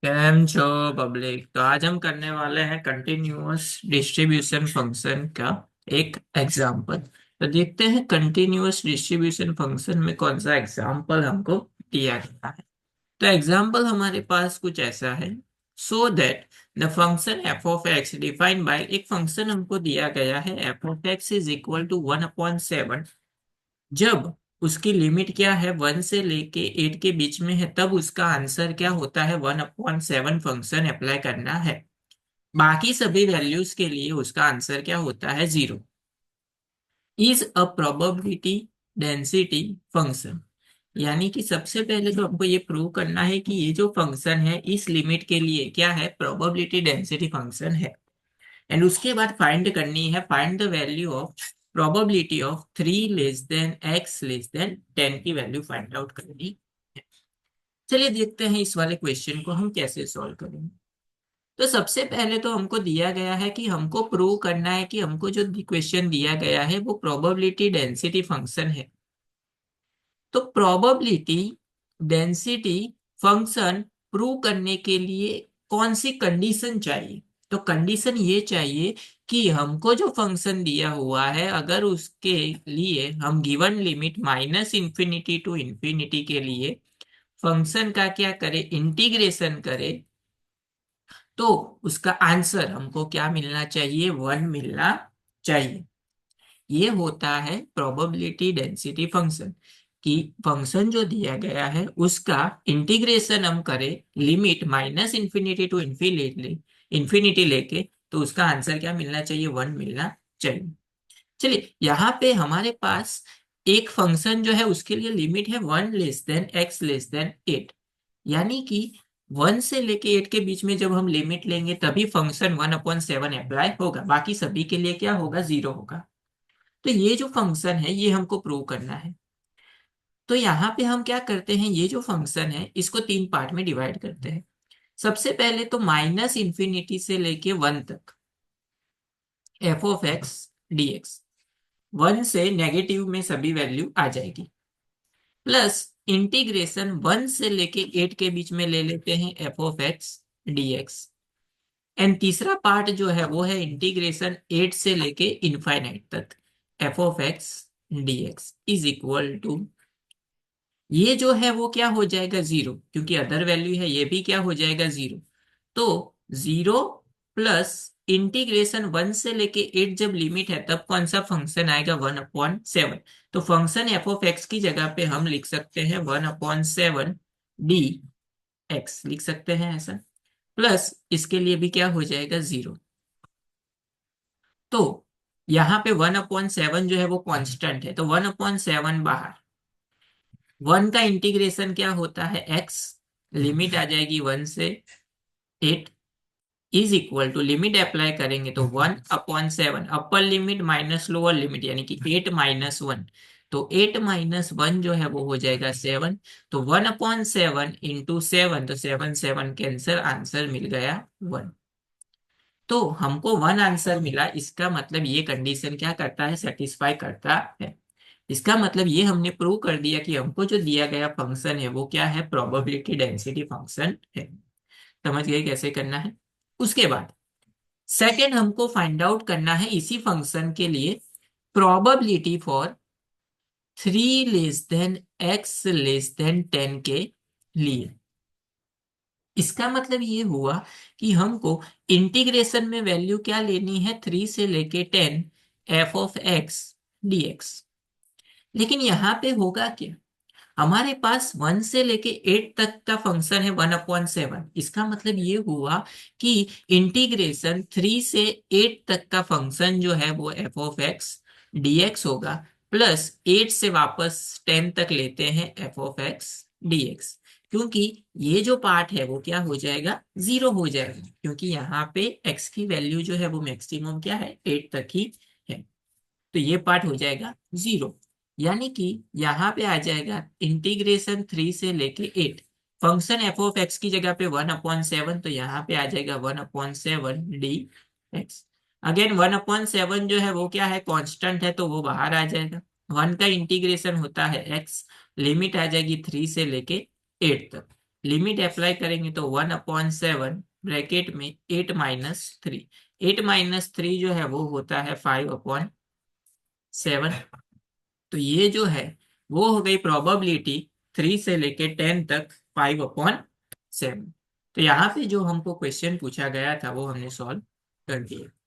Cam छो public. तो आज हम करने वाले हैं कंटिन्यूअस डिस्ट्रीब्यूशन फंक्शन का एक एग्जाम्पल। तो देखते हैं कंटिन्यूअस डिस्ट्रीब्यूशन फंक्शन में कौन सा एग्जाम्पल हमको दिया गया है। तो एग्जाम्पल हमारे पास कुछ ऐसा है। So that the function f of x defined by, एक फंक्शन हमको दिया गया है f of x is equal to 1/7। जब उसकी लिमिट क्या है, 1 से लेके 8 के बीच में है, तब उसका आंसर क्या होता है, 1/7 फंक्शन अप्लाई करना है। बाकी सभी वैल्यूज के लिए उसका आंसर क्या होता है, 0। Is a probability density function. यानी कि सबसे पहले तो हमको ये प्रूव करना है कि ये जो फंक्शन है इस लिमिट के लिए क्या है, प्रोबेबिलिटी डेंसिटी फंक्शन है। एंड उसके बाद फाइंड करनी है, find the value of probability of 3 x <10 की वैल्यू फाइंड आउट करनी है। चलिए देखते हैं इस वाले क्वेश्चन को हम कैसे सॉल्व करेंगे। तो सबसे पहले तो हमको दिया गया है कि हमको प्रूव करना है कि हमको जो क्वेश्चन दिया गया है वो प्रोबेबिलिटी डेंसिटी फंक्शन है। तो प्रोबेबिलिटी डेंसिटी फंक्शन प्रूव करने के लिए कौन सी कंडीशन चाहिए। तो कंडीशन ये चाहिए कि हमको जो फंक्शन दिया हुआ है अगर उसके लिए हम गिवन लिमिट -∞ टू इंफिनिटी के लिए फंक्शन का क्या करें, इंटीग्रेशन करें, तो उसका आंसर हमको क्या मिलना चाहिए, 1 मिलना चाहिए। ये होता है प्रोबेबिलिटी डेंसिटी फंक्शन। कि फंक्शन जो दिया गया है उसका इंटीग्रेशन हम करें लिमिट -∞ टू इंफिनिटी लेके, तो उसका आंसर क्या मिलना चाहिए, 1 मिलना चाहिए। चलिए यहाँ पे हमारे पास एक फंक्शन जो है उसके लिए लिमिट है 1 x <8। यानी कि 1 से लेके 8 के बीच में जब हम लिमिट लेंगे तभी फंक्शन 1/7 अप्लाई होगा, बाकी सभी के लिए क्या होगा, 0 होगा। तो ये जो फंक्शन है ये हमको प्रूव करना है। तो यहाँ पे हम क्या करते हैं, ये जो फंक्शन है इसको 3 पार्ट में डिवाइड करते हैं। सबसे पहले तो -∞ से लेके 1 तक एफ ऑफ एक्स dx, 1 से नेगेटिव में सभी वैल्यू आ जाएगी, प्लस इंटीग्रेशन 1 से लेके 8 के बीच में ले लेते हैं F of x dx। And तीसरा पार्ट जो है वो है इंटीग्रेशन 8 से लेके इनफाइनाइट तक f of x dx is equal to, ये जो है वो क्या हो जाएगा, 0, क्योंकि अदर वैल्यू है, ये भी क्या हो जाएगा, 0। तो 0 प्लस इंटीग्रेशन 1 से लेके 8, जब लिमिट है तब कौन सा फंक्शन आएगा, 1/7। तो फंक्शन एफ ऑफ एक्स की जगह पे हम लिख सकते हैं 1/7 डी एक्स, लिख सकते हैं ऐसा। प्लस इसके लिए भी क्या हो जाएगा, 0। तो यहाँ पे 1/7 जो है वो कांस्टेंट है, तो 1/7 बाहर। 1 का इंटीग्रेशन क्या होता है, एक्स, लिमिट आ जाएगी 1 से 8, is equal to limit apply करेंगे तो 1/7 upper limit minus lower limit, यानी कि 8 - 1। तो 8 - 1 जो है वो हो जाएगा 7। तो 1/7 × 7, तो 7 कैंसर, आंसर मिल गया 1। तो हमको 1 आंसर मिला, इसका मतलब ये कंडीशन क्या करता है, सेटिस्फाई करता है। इसका मतलब ये हमने प्रूव कर दिया कि हमको जो दिया गया फंक्शन है वो क्या है, प्रोबेबिलिटी डेंसिटी फंक्शन है। समझ गए कैसे करना है। उसके बाद सेकंड हमको फाइंड आउट करना है इसी फंक्शन के लिए प्रोबेबिलिटी फॉर 3 x <10 के लिए। इसका मतलब ये हुआ कि हमको इंटीग्रेशन में वैल्यू क्या लेनी है, 3 से लेके 10 एफ ऑफ एक्स dx। लेकिन यहाँ पे होगा क्या, हमारे पास 1 से लेके 8 तक का फंक्शन है 1/7। इसका मतलब ये हुआ कि इंटीग्रेशन 3 से 8 तक का फंक्शन जो है वो एफ ऑफ एक्स dx होगा, प्लस 8 से वापस 10 तक लेते हैं एफ ऑफ एक्स dx। क्योंकि ये जो पार्ट है वो क्या हो जाएगा, 0 हो जाएगा, क्योंकि यहाँ पे x की वैल्यू जो है वो मैक्सिमम क्या है, 8 तक ही है। तो ये पार्ट हो जाएगा 0। यानी कि यहाँ पे आ जाएगा इंटीग्रेशन 3 से लेके 8, फंक्शन एफ ऑफ एक्स की जगह पे 1/7, तो यहाँ पे आ जाएगा 1/7 डी एक्स। अगेन 1/7 जो है वो क्या है, कांस्टेंट है, तो वो बाहर आ जाएगा। 1 का इंटीग्रेशन होता है एक्स, लिमिट आ जाएगी 3 से लेके 8 तक। लिमिट अप्लाई करेंगे तो 1/7 ब्रैकेट में 8 - 3, 8 - 3 जो है वो होता है 5/7। तो ये जो है वो हो गई प्रोबेबिलिटी 3 से लेके 10 तक 5/7। तो यहाँ पे जो हमको क्वेश्चन पूछा गया था वो हमने सॉल्व कर दिया।